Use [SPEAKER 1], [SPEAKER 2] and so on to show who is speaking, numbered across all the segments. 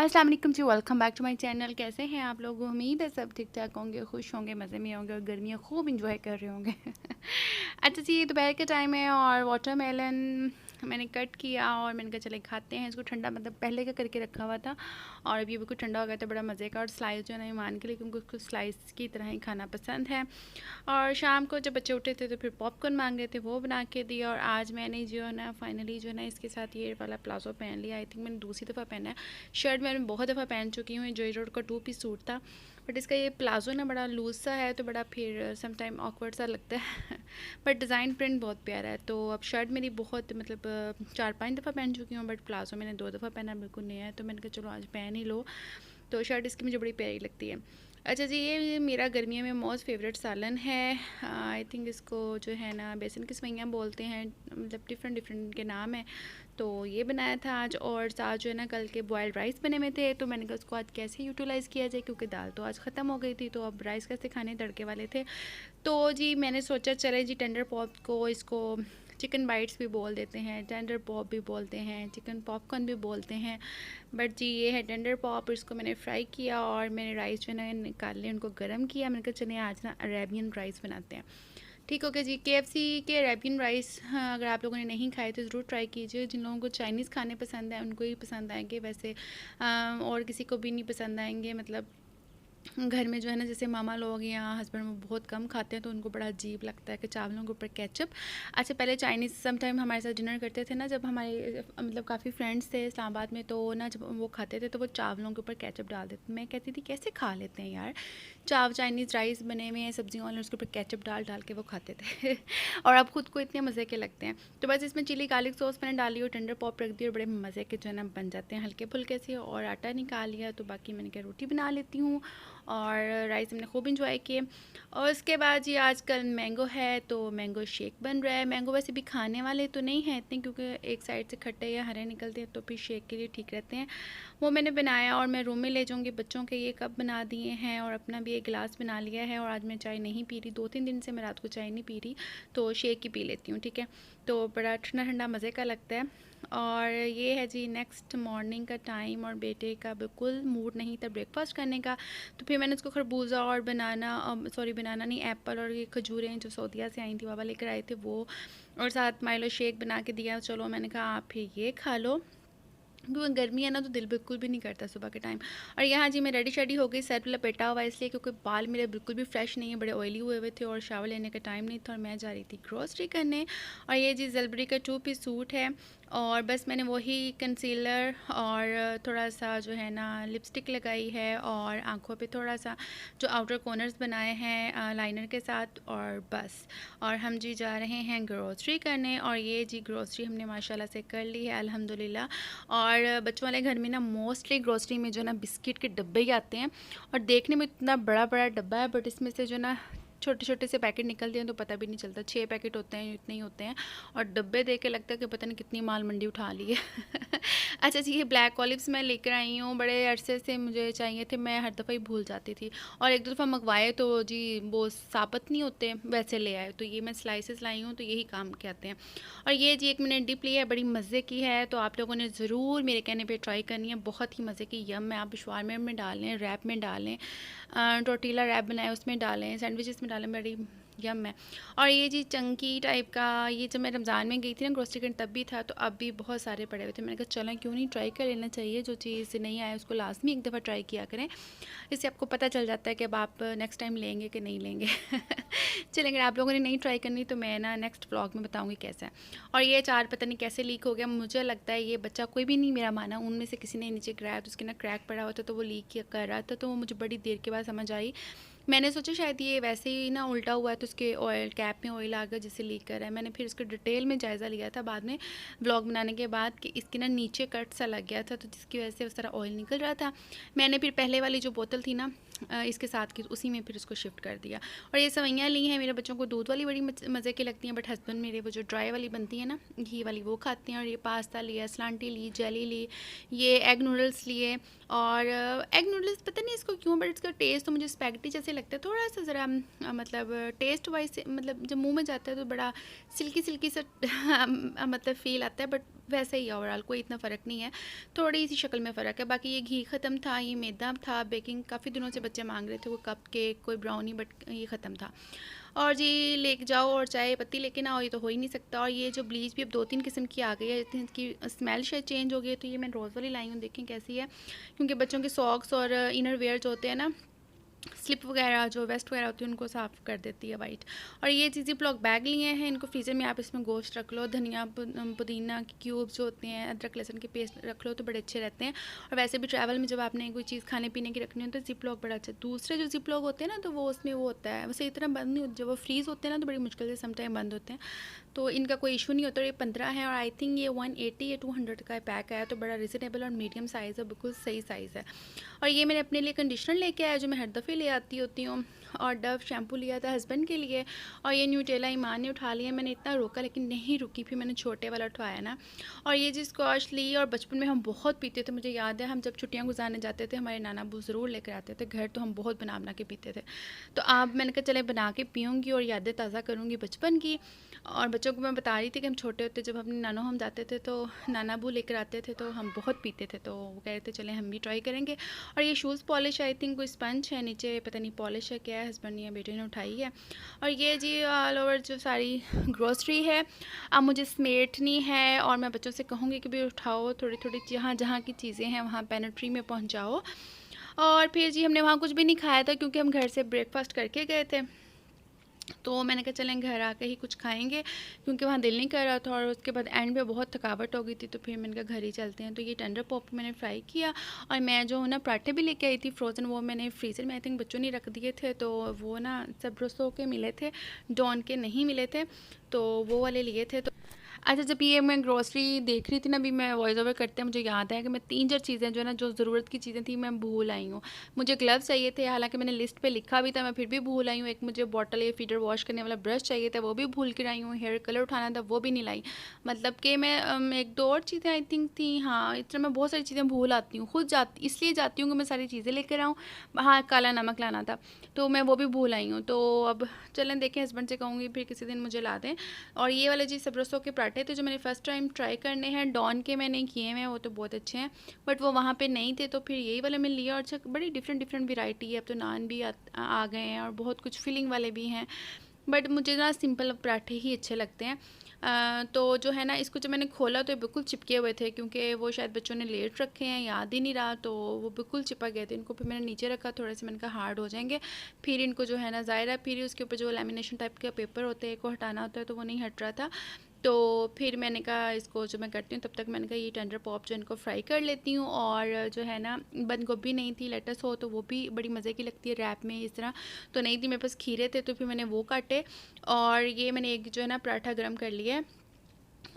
[SPEAKER 1] अस्सलाम वालेकुम जी, welcome back to my channel. कैसे हैं आप लोग? उम्मीद है सब ठीक ठाक होंगे, खुश होंगे, मज़े में होंगे और गर्मियाँ खूब इंजॉय कर रहे होंगे। अच्छा जी, दोपहर के टाइम है और वाटरमेलन मैंने कट किया और मैंने कहा चले खाते हैं इसको। ठंडा मतलब पहले का करके रखा हुआ था और अभी बिल्कुल ठंडा हो गया था, बड़ा मज़े का। और स्लाइस जो है ना ईमान के लिए, क्योंकि उसको स्लाइस की तरह ही खाना पसंद है। और शाम को जब बच्चे उठे थे तो फिर पॉपकॉर्न मांग रहे थे, वो बना के दिया। और आज मैंने जो है ना फाइनली जो है ना इसके साथ ये वाला प्लाजो पहन लिया। आई थिंक मैंने दूसरी दफ़ा पहना है। शर्ट मैंने बहुत दफ़ा पहन चुकी हूँ, जॉय रोड का 2 पीस सूट था, बट इसका ये प्लाजो ना बड़ा लूज सा है तो बड़ा फिर सम टाइम ऑकवर्ड सा लगता है। बट डिज़ाइन प्रिंट बहुत प्यारा है। तो अब शर्ट मेरी बहुत मतलब 4-5 दफ़ा पहन चुकी हूँ, बट प्लाजो मैंने 2 दफ़ा पहना, बिल्कुल नया है। तो मैंने कहा चलो आज पहन ही लो। तो शर्ट इसकी मुझे बड़ी प्यारी लगती है। अच्छा जी, ये मेरा गर्मियों में मोस्ट फेवरेट सालन है। आई थिंक इसको जो है ना बेसन की सवैयाँ बोलते हैं, मतलब डिफरेंट डिफरेंट के नाम है। तो ये बनाया था आज, और साथ जो है ना कल के बॉयल्ड राइस बने हुए थे, तो मैंने कहा उसको आज कैसे यूटिलाइज़ किया जाए, क्योंकि दाल तो आज ख़त्म हो गई थी, तो अब राइस कैसे खाने तड़के वाले थे। तो जी मैंने सोचा चले जी टेंडर पॉप को, इसको चिकन बाइट्स भी बोल देते हैं, टेंडर पॉप भी बोलते हैं, चिकन पॉपकॉर्न भी बोलते हैं, बट जी ये है टेंडर पॉप। इसको मैंने फ्राई किया और मैंने राइस जो है ना निकाल लिए, उनको गर्म किया। मैंने कहा चलिए आज ना अरेबियन राइस बनाते हैं। ठीक हो गया जी। KFC के अरेबियन राइस, हाँ, अगर आप लोगों ने नहीं खाए तो ज़रूर ट्राई कीजिए। जिन लोगों को चाइनीज़ खाने पसंद है उनको ही पसंद आएंगे, वैसे और किसी को भी नहीं पसंद आएंगे। मतलब घर में जो है ना जैसे मामा लोग या हस्बैंड वो बहुत कम खाते हैं, तो उनको बड़ा अजीब लगता है कि चावलों के ऊपर केचप। अच्छा, पहले चाइनीज़ सम टाइम हमारे साथ डिनर करते थे ना, जब हमारे मतलब काफ़ी फ्रेंड्स थे इस्लामाबाद में, तो ना जब वो खाते थे तो वो चावलों के ऊपर केचप डाल देते। मैं कहती थी कैसे खा लेते हैं यार, चाइनीज़ राइस बने हुए हैं सब्जियों वाले, उसके ऊपर केचप डाल डाल के वो खाते थे। और अब खुद को इतने मज़े के लगते हैं। तो बस इसमें चिली गार्लिक सॉस मैंने डाली और टेंडर पॉप रख दी और बड़े मज़े के जो है ना बन जाते हैं हल्के फुल्के से। और आटा निकाल लिया, तो बाकी मैंने क्या रोटी बना लेती हूँ और राइस हमने खूब इंजॉय किए। और उसके बाद जी आजकल मैंगो है तो मैंगो शेक बन रहा है। मैंगो वैसे भी खाने वाले तो नहीं हैं इतने, क्योंकि एक साइड से खट्टे या हरे निकलते हैं, तो फिर शेक के लिए ठीक रहते हैं। वो मैंने बनाया और मैं रूम में ले जाऊँगी। बच्चों के ये कप बना दिए हैं और अपना भी एक गिलास बना लिया है। और आज मैं चाय नहीं पी रही, 2-3 दिन से मैं रात को चाय नहीं पी रही, तो शेक ही पी लेती हूँ, ठीक है। तो बड़ा ठंडा ठंडा मज़े का लगता है। और ये है जी नेक्स्ट मॉर्निंग का टाइम, और बेटे का बिल्कुल मूड नहीं था ब्रेकफास्ट करने का, तो फिर मैंने उसको खरबूजा और बनाना, सॉरी बनाना नहीं, एप्पल और ये खजूरें जो सऊदीया से आई थी बाबा लेकर आए थे वो, और साथ माइलो शेक बना के दिया। चलो मैंने कहा आप फिर ये खा लो, क्योंकि गर्मी है ना तो दिल बिल्कुल भी नहीं करता सुबह के टाइम। और यहाँ जी मैं रेडी शेडी हो गई, सर लपेटा हुआ इसलिए क्योंकि बाल मेरे बिल्कुल भी फ्रेश नहीं है, बड़े ऑयली हुए हुए थे और शावर लेने का टाइम नहीं था, और मैं जा रही थी ग्रोसरी करने। और ये जी जलबरी का 2 पीस सूट है, और बस मैंने वही कंसीलर और थोड़ा सा जो है ना लिपस्टिक लगाई है, और आँखों पे थोड़ा सा जो आउटर कॉर्नर्स बनाए हैं लाइनर के साथ, और बस। और हम जी जा रहे हैं ग्रोसरी करने, और ये जी ग्रोसरी हमने माशाल्लाह से कर ली है अल्हम्दुलिल्लाह। और बच्चों वाले घर में ना मोस्टली ग्रोसरी में जो ना बिस्किट के डब्बे ही आते हैं, और देखने में इतना बड़ा बड़ा डब्बा है, बट इसमें से जो ना छोटे छोटे से पैकेट निकलते हैं तो पता भी नहीं चलता। 6 पैकेट होते हैं, इतने ही होते हैं, और डब्बे देख के लगता है कि पता नहीं कितनी माल मंडी उठा ली है। अच्छा जी, ये ब्लैक ऑलिव्स मैं लेकर आई हूँ, बड़े अरसे से मुझे चाहिए थे, मैं हर दफ़ा ही भूल जाती थी, और एक दो दफ़ा मंगवाए तो जी वो साबुत नहीं होते, वैसे ले आए। तो ये मैं स्लाइसेस लाई हूँ, तो यही काम के आते हैं। और ये जी एक मैंने डिप ली है, बड़ी मज़े की है, तो आप लोगों ने ज़रूर मेरे कहने पे ट्राई करनी है, बहुत ही मज़े की यम है। आप शवारमे में डालें, रैप में डालें, टोटीला रैप बनाए उसमें डालें, सैंडविचेस में डालें, बड़ी यम है। और ये जी चंकी टाइप का, ये जब मैं रमज़ान में गई थी ना ग्रोसरी करने तब भी था, तो अब भी बहुत सारे पड़े हुए थे। मैंने कहा चलें क्यों नहीं ट्राई कर लेना चाहिए, जो चीज़ नहीं आए उसको लाजमी एक दफ़ा ट्राई किया करें, इससे आपको पता चल जाता है कि अब आप नेक्स्ट टाइम लेंगे कि नहीं लेंगे। चलें, अगर आप लोगों ने नहीं ट्राई करनी तो मैं ना नेक्स्ट व्लॉग में बताऊंगी कैसा है। और ये अचार पता नहीं कैसे लीक हो गया, मुझे लगता है ये बच्चा कोई भी नहीं मेरा माना, उनमें से किसी ने नीचे गिराया तो उसके ना क्रैक पड़ा हुआ था, तो वो लीक कर रहा था, तो वो मुझे बड़ी देर के बाद समझ आई। मैंने सोचा शायद ये वैसे ही ना उल्टा हुआ है, तो उसके ऑयल कैप में ऑयल आ गया जिससे लीक कर रहा है। मैंने फिर इसको डिटेल में जायज़ा लिया था बाद में ब्लॉग बनाने के बाद, कि इसके ना नीचे कट सा लग गया था, तो जिसकी वजह से उस तरह ऑयल निकल रहा था। मैंने फिर पहले वाली जो बोतल थी ना इसके साथ की, उसी में फिर उसको शिफ्ट कर दिया। और ये सवैयाँ ली हैं, मेरे बच्चों को दूध वाली बड़ी मज़े की लगती हैं, बट हस्बैंड मेरे वो जो ड्राई वाली बनती है ना घी वाली वो खाते हैं। और ये पास्ता लिया, सलांटी ली, जेली ली, ये एग नूडल्स लिए। और एग नूडल्स पता नहीं इसको क्यों, बट इसका टेस्ट तो मुझे स्पैगेटी जैसे ऐसे लगता है थोड़ा सा ज़रा मतलब टेस्ट वाइज मतलब जब मुंह में जाता है तो बड़ा सिल्की सिल्की सा मतलब फ़ील आता है, बट वैसे ही ओवरऑल कोई इतना फ़र्क नहीं है, थोड़ी सी शक्ल में फ़र्क है। बाकी ये घी ख़त्म था, ये मैदा था, बेकिंग काफ़ी दिनों से बच्चे मांग रहे थे, वो कप केक कोई ब्राउनी, बट ये ख़त्म था। और जी लेके जाओ और चाय पत्ती लेके ना आओ, ये तो हो ही नहीं सकता। और ये जो ब्लीच भी अब 2-3 किस्म की आ गई है, इसकी स्मेल शायद चेंज हो गई है, तो ये मैं रोज़ वाली लाई हूँ, देखें कैसी है। क्योंकि बच्चों के सॉक्स और इनर वेयर जो होते हैं ना, स्लिप वगैरह जो वेस्ट वगैरह होती है उनको साफ़ कर देती है वाइट। और ये चीज़ें ब्लॉक बैग लिए हैं, इनको फ्रीज़र में आप इसमें गोश्त रख लो, धनिया पुदीना के क्यूब्स जो होते हैं, अदरक लहसुन के पेस्ट रख लो तो बड़े अच्छे रहते हैं। और वैसे भी ट्रैवल में जब आपने कोई चीज़ खाने पीने की रखनी हो तो जिप लॉक बड़ा अच्छा। दूसरे जो जिप लॉक होते हैं ना, तो वो उसमें वो होता है, वैसे इतना बंद नहीं होता, जब वो फ्रीज़ होते हैं ना तो बड़ी मुश्किल से समटाइम बंद होते हैं, तो इनका कोई इशू नहीं होता। और ये 15 है, और आई थिंक ये 180 या 200 का पैक आया, तो बड़ा रिजनेबल और मीडियम साइज़ है, बिल्कुल सही साइज़ है। और ये मैंने अपने लिए कंडीशनर लेके आया जो मैं हर दफ़े ले आती होती हूँ, और डव शैम्पू लिया था हस्बैंड के लिए, और ये न्यूटेला ईमान ने उठा लिया। मैंने इतना रोका लेकिन नहीं रुकी, फिर मैंने छोटे वाला उठवाया ना। और ये जी स्कॉच ली, और बचपन में हम बहुत पीते थे, मुझे याद है हम जब छुट्टियां गुजारने जाते थे हमारे नाना अबू ज़रूर लेकर आते थे घर, तो हम बहुत बना बना के पीते थे। तो आप मैंने कहा चले बना के पीऊँगी और यादें ताज़ा करूँगी बचपन की। और बच्चों को मैं बता रही थी कि हम छोटे होते जब अपने नानो हम जाते थे तो नाना अबू लेकर आते थे, तो हम बहुत पीते थे, तो वो कह रहे थे चले हम भी ट्राई करेंगे। और ये शूज़ पॉलिश आई थिंक कोई स्पंज है, नीचे पता नहीं पॉलिश है क्या है, हस्बैंड या बेटे ने उठाई है। और ये जी ऑल ओवर जो सारी ग्रोसरी है, अब मुझे समेटनी है, और मैं बच्चों से कहूँगी कि भी उठाओ थोड़ी थोड़ी जहाँ जहाँ की चीज़ें हैं वहाँ पेनिट्री में पहुँचाओ। और फिर जी हमने वहाँ कुछ भी नहीं खाया था क्योंकि हम घर से ब्रेकफास्ट करके गए थे, तो मैंने कहा चलें घर आके ही कुछ खाएंगे, क्योंकि वहाँ दिल नहीं कर रहा था। और उसके बाद एंड पे बहुत थकावट हो गई थी, तो फिर मैंने कहा घर ही चलते हैं। तो ये टेंडर पॉप मैंने फ्राई किया, और मैं जो ना पराठे भी लेके आई थी फ्रोज़न, वो मैंने फ्रीज़र में आई थिंक बच्चों ने रख दिए थे, तो वो ना सब रसों के मिले थे, डॉन के नहीं मिले थे, तो वो वाले लिए थे। तो अच्छा, जब ये मैं ग्रोसरी देख रही थी ना, अभी मैं वॉइस ओवर करते हैं मुझे याद है कि मैं 3-4 चीज़ें जो है ना, जो ज़रूरत की चीज़ें थी मैं भूल आई हूँ। मुझे ग्लव्स चाहिए थे, हालांकि मैंने लिस्ट पे लिखा भी था, मैं फिर भी भूल आई हूँ। एक मुझे बॉटल या फीडर वॉश करने वाला ब्रश चाहिए था, वो भी भूल कर आई हूँ। हेयर कलर उठाना था, वो भी नहीं लाई। मतलब कि मैं 1-2 और चीज़ें आई थिंक थी, हाँ इस तरह मैं बहुत सारी चीज़ें भूल आती हूँ, खुद जाती इसलिए जाती हूँ कि मैं सारी चीज़ें लेकर आऊँ। हाँ, काला नमक लाना था, तो मैं वो भी भूल आई हूँ। तो अब चलें देखें, हस्बैंड से कहूँगी फिर किसी दिन मुझे ला दें। और ये वाले जी सबरसों के पराठे थे जो मैंने फ़र्स्ट टाइम ट्राई करने हैं, डॉन के मैंने किए हैं, वो तो बहुत अच्छे हैं, बट वो वहाँ पे नहीं थे, तो फिर यही वाले मैं लिया। और अच्छा बड़ी डिफरेंट डिफरेंट वैरायटी है, अब तो नान भी आ गए हैं, और बहुत कुछ फिलिंग वाले भी हैं, बट मुझे ना सिंपल पराठे ही अच्छे लगते हैं। तो जो है ना, इसको जब मैंने खोला तो ये बिल्कुल चिपके हुए थे, क्योंकि वो शायद बच्चों ने लेट रखे हैं, याद ही नहीं रहा, तो वो बिल्कुल चिपक गए थे। इनको फिर मैंने नीचे रखा, थोड़े से मैंने कहा हार्ड हो जाएंगे, फिर इनको जो है ना ज़ायरा, फिर उसके ऊपर जो लैमिनेशन टाइप का पेपर होते हैं को हटाना होता है, तो वो नहीं हट रहा था। तो फिर मैंने कहा इसको जो मैं करती हूँ, तब तक मैंने कहा ये टेंडर पॉप जो इनको फ्राई कर लेती हूँ। और जो है ना, बंद गोभी नहीं थी, लेटस हो तो वो भी बड़ी मज़े की लगती है रैप में इस तरह, तो नहीं थी मेरे पास, खीरे थे, तो फिर मैंने वो काटे। और ये मैंने एक जो है ना पराठा गर्म कर लिया है,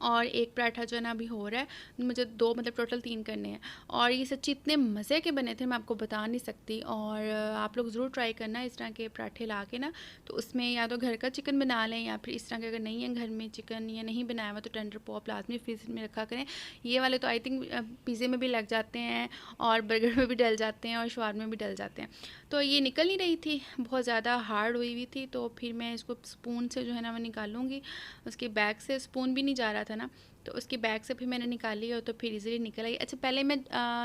[SPEAKER 1] और एक पराठा जो है ना अभी हो रहा है, मुझे 2 मतलब टोटल 3 करने हैं। और ये सच्ची इतने मज़े के बने थे, मैं आपको बता नहीं सकती। और आप लोग ज़रूर ट्राई करना इस तरह के पराठे ला के ना, तो उसमें या तो घर का चिकन बना लें, या फिर इस तरह के अगर नहीं है घर में चिकन या नहीं बनाया हुआ, तो टेंडर पॉप लाजमी फ्रीज़र में रखा करें। ये वाले तो आई थिंक पिज़्ज़े में भी लग जाते हैं, और बर्गर में भी डल जाते हैं, और शवारमा में भी डल जाते हैं। तो ये निकल नहीं रही थी, बहुत ज़्यादा हार्ड हुई हुई थी, तो फिर मैं इसको स्पून से जो है ना मैं निकालूँगी। उसके बैग से स्पून भी नहीं जा रहा था ना, तो उसकी बैग से भी मैंने निकाली, और तो फिर इजीली निकल आई। अच्छा, पहले मैं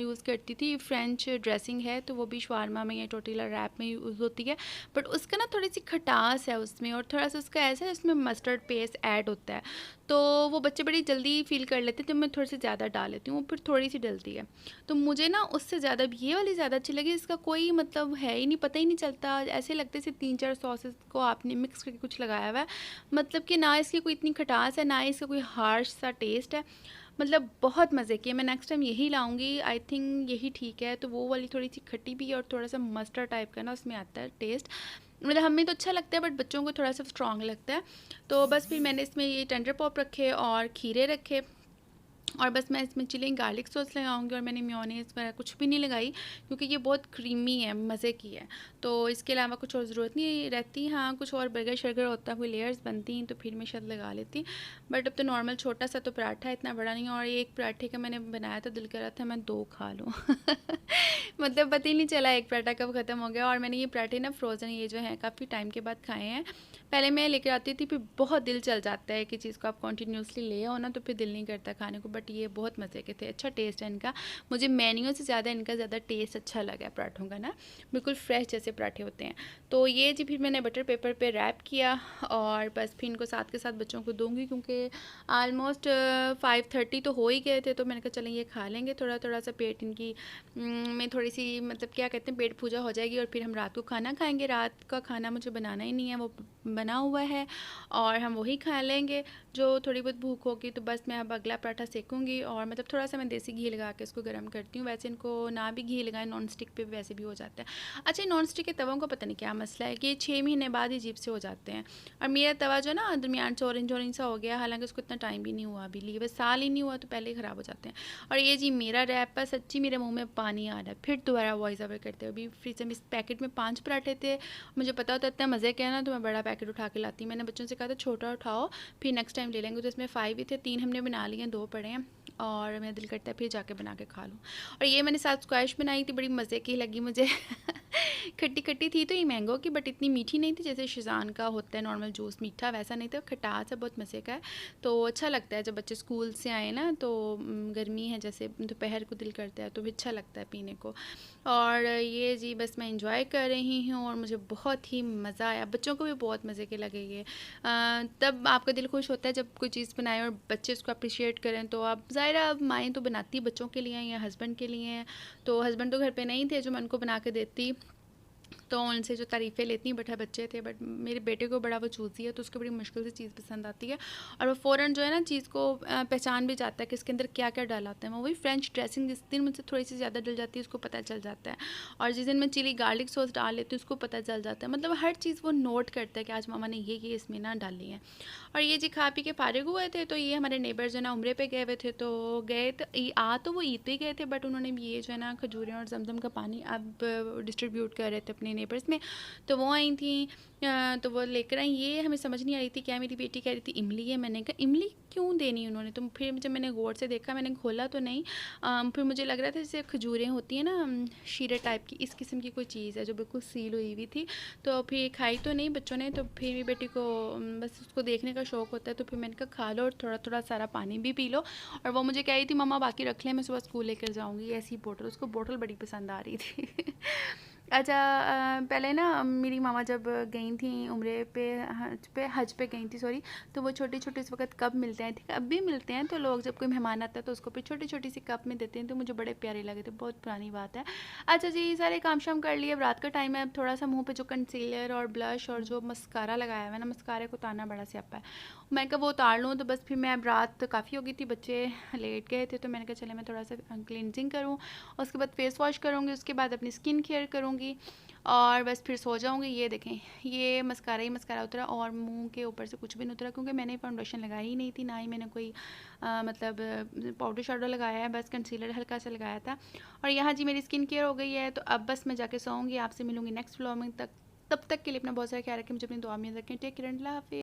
[SPEAKER 1] यूज़ करती थी फ्रेंच ड्रेसिंग है, तो वो भी शवारमा में या टोर्टिला रैप में यूज़ होती है, बट उसका ना थोड़ी सी खटास है उसमें, और थोड़ा सा उसका ऐसा है उसमें मस्टर्ड पेस्ट ऐड होता है, तो वो बच्चे बड़ी जल्दी फील कर लेते हैं, तो मैं थोड़ी सी ज़्यादा डाल लेती हूँ, वो फिर थोड़ी सी डलती है। तो मुझे ना उससे ज़्यादा ये वाली ज़्यादा अच्छी लगी, इसका कोई मतलब है ही नहीं, पता ही नहीं चलता, ऐसे लगते से 3-4 सॉसेस को आपने मिक्स करके कुछ लगाया हुआ है, मतलब कि ना इसकी कोई इतनी खटास है, ना इसका कोई हार्श सा टेस्ट है, मतलब बहुत मज़े की है। मैं नेक्स्ट टाइम यही लाऊंगी, आई थिंक यही ठीक है। तो वो वाली थोड़ी सी खट्टी भी है, और थोड़ा सा मस्टर्ड टाइप का ना उसमें आता है टेस्ट, मतलब हमें तो अच्छा लगता है, बट बच्चों को थोड़ा सा स्ट्रॉन्ग लगता है। तो बस फिर मैंने इसमें ये टेंडर पॉप रखे और खीरे रखे, और बस मैं इसमें चिली गार्लिक सॉस लगाऊंगी और मैंने मेयोनेज़ वगैरह कुछ भी नहीं लगाई क्योंकि ये बहुत क्रीमी है, मज़े की है। तो इसके अलावा कुछ और ज़रूरत नहीं रहती। हाँ, कुछ और बर्गर शर्गर होता है, कोई लेयर्स बनती हैं तो फिर मैं शायद लगा लेती। बट अब तो नॉर्मल छोटा सा तो पराठा है, इतना बड़ा नहीं है। और एक पराठे का मैंने बनाया था, दिल कर रहा था मैं 2 खा लूँ। मतलब पता ही नहीं चला एक पराठा कब ख़त्म हो गया। और मैंने ये पराठे ना फ्रोज़न ये जो हैं काफ़ी टाइम के बाद खाए हैं। पहले मैं लेकर आती थी, फिर बहुत दिल चल जाता है कि चीज़ को आप कंटिन्यूसली ले आओ ना तो फिर दिल नहीं करता खाने को। बट ये बहुत मज़े के थे, अच्छा टेस्ट है इनका। मुझे मेन्यू से ज़्यादा इनका ज़्यादा टेस्ट अच्छा लगा है पराठों का ना, बिल्कुल फ्रेश जैसे पराठे होते हैं। तो ये जी फिर मैंने बटर पेपर पे रैप किया और बस फिर इनको साथ के साथ बच्चों को दूंगी क्योंकि आलमोस्ट 5:30 तो हो ही गए थे। तो मैंने कहा चलें ये खा लेंगे, थोड़ा थोड़ा सा पेट इनकी में थोड़ी सी मतलब क्या कहते हैं पेट पूजा हो जाएगी और फिर हम रात को खाना खाएंगे। रात का खाना मुझे बनाना ही नहीं है, वो बना हुआ है और हम वही खा लेंगे जो थोड़ी बहुत भूख होगी। तो बस मैं अब अगला पराठा सेकूंगी और मतलब थोड़ा सा मैं देसी घी लगा के इसको गर्म करती हूँ। वैसे इनको ना भी घी लगाए, नॉन स्टिक पे वैसे भी हो जाता है। अच्छा, नॉन स्टिक के तवों का पता नहीं क्या मसला है कि 6 महीने बाद ही अजीब से हो जाते हैं। और मेरा तवा जो ना दरमियान से ऑरेंज ऑरेंज सा हो गया, हालांकि उसको इतना टाइम भी नहीं हुआ, अभी लिए बस साल ही नहीं हुआ तो पहले ही ख़राब हो जाते हैं। और ये जी मेरा रैप पर सच्ची मेरे मुँह में पानी आ रहा है। फिर दोबारा वॉइस ओवर करते हुए, अभी फ्रिज में इस पैकेट में 5 पराठे थे। मुझे पता होता इतना मज़े के है ना तो मैं बड़ा पैकेट उठा के लाती। मैंने बच्चों से कहा था छोटा उठाओ, फिर नेक्स्ट टाइम ले लेंगे। तो इसमें 5 ही थे, 3 हमने बना लिए हैं, 2 पड़े हैं और मेरा दिल करता है फिर जाके बना के खा लूँ। और ये मैंने साथ स्क्वैश बनाई थी, बड़ी मज़े की लगी मुझे। खट्टी खट्टी थी तो ये मैंगो की, बट इतनी मीठी नहीं थी जैसे शिज़ान का होता है नॉर्मल जूस मीठा, वैसा नहीं था, खटास है, बहुत मज़े का है। तो अच्छा लगता है जब बच्चे स्कूल से आए ना तो गर्मी है जैसे दोपहर को दिल करता है तो भी अच्छा लगता है पीने को। और ये जी बस मैं इंजॉय कर रही हूँ और मुझे बहुत ही मज़ा आया, बच्चों को भी बहुत मज़े के लगे ये। तब आपका दिल खुश होता है जब कोई चीज़ बनाए और बच्चे उसको अप्रिशिएट करें। तो अब ज़ाहिर अब माएँ तो बनाती बच्चों के लिए हैं या हस्बैंड के लिए हैं। तो हस्बैंड तो घर पे नहीं थे जो मैं उनको बना के देती, तो उनसे जो तारीफ़ें लेती हैं, बट बच्चे थे। बट मेरे बेटे को बड़ा वो चूज़ी है तो उसको बड़ी मुश्किल से चीज़ पसंद आती है और वो फ़ौरन जो है ना चीज़ को पहचान भी जाता है कि इसके अंदर क्या क्या डाला होता है। वो वही फ्रेंच ड्रेसिंग जिस दिन मुझसे थोड़ी सी ज़्यादा डल जाती है उसको पता चल जाता है, और जिस दिन मैं चिली गार्लिक सॉस डाल लेती हूँ उसको पता चल जाता है। मतलब हर चीज़ वो नोट करता है कि आज मामा ने ये इसमें ना डाली है। और ये जी खा पी के फारिग हुए थे तो ये हमारे नेबर जो है ना उम्रे पे गए हुए थे, तो गए तो तो वो ईद पे गए थे, बट उन्होंने ये जो है ना खजूरें और जमजम का पानी अब डिस्ट्रीब्यूट कर रहे थे अपने नेबर्स में। तो वो आई थी, तो वो लेकर आई। ये हमें समझ नहीं आ रही थी क्या, मेरी बेटी कह रही थी इमली है। मैंने कहा इमली क्यों देनी उन्होंने, तो फिर जब मैंने गौर से देखा, मैंने खोला तो नहीं। फिर मुझे लग रहा था जैसे खजूरें होती हैं ना शीरे टाइप की, इस किस्म की कोई चीज़ है जो बिल्कुल सील हुई हुई थी। तो फिर खाई तो नहीं बच्चों ने, तो फिर मेरी बेटी को बस उसको देखने का शौक़ होता है तो फिर मैंने कहा खा लो और थोड़ा थोड़ा सारा पानी भी पी लो। और वो मुझे कह रही थी मम्मा बाकी रख लें, मैं सुबह स्कूल लेकर जाऊँगी, ऐसी बोतल, उसको बोतल बड़ी पसंद आ रही थी। अच्छा, पहले ना मेरी मामा जब गई थी उम्रे पे हज पे गई थी सॉरी, तो वो छोटे छोटे इस वक्त कप मिलते हैं, ठीक है अब भी मिलते हैं। तो लोग जब कोई मेहमान आता है तो उसको फिर छोटी छोटी सी कप में देते हैं, तो मुझे बड़े प्यारे लगे थे, बहुत पुरानी बात है। अच्छा जी, सारे काम शाम कर लिए, अब रात का टाइम है। अब थोड़ा सा मुंह पे जो कंसीलर और ब्लश और जो मस्कारा लगाया हुआ है ना, मस्कारे को उतारना बड़ा स्यापा है। मैं कहा वो उतार लूँ, तो बस फिर मैं अब रात काफ़ी हो गई थी, बच्चे लेट गए थे, तो मैंने कहा चले मैं थोड़ा सा क्लिनजिंग करूँ, उसके बाद फेस वॉश करूँगी, उसके बाद अपनी स्किन केयर करूँगी और बस फिर सो जाऊँगी। ये देखें, ये मस्कारा ही मस्कारा उतरा और मुंह के ऊपर से कुछ भी नहीं उतरा क्योंकि मैंने फाउंडेशन लगाई ही नहीं थी, ना ही मैंने कोई मतलब पाउडर शाउडर लगाया है, बस कंसीलर हल्का सा लगाया था। और यहाँ जी मेरी स्किन केयर हो गई है, तो अब बस मैं जाके सोऊंगी। आपसे मिलूंगी नेक्स्ट व्लॉग में, तब तक के लिए अपना बहुत सारा ख्याल रखें, मुझे अपनी दुआ में रखें। टेक केयर, अल्लाह हाफिज़।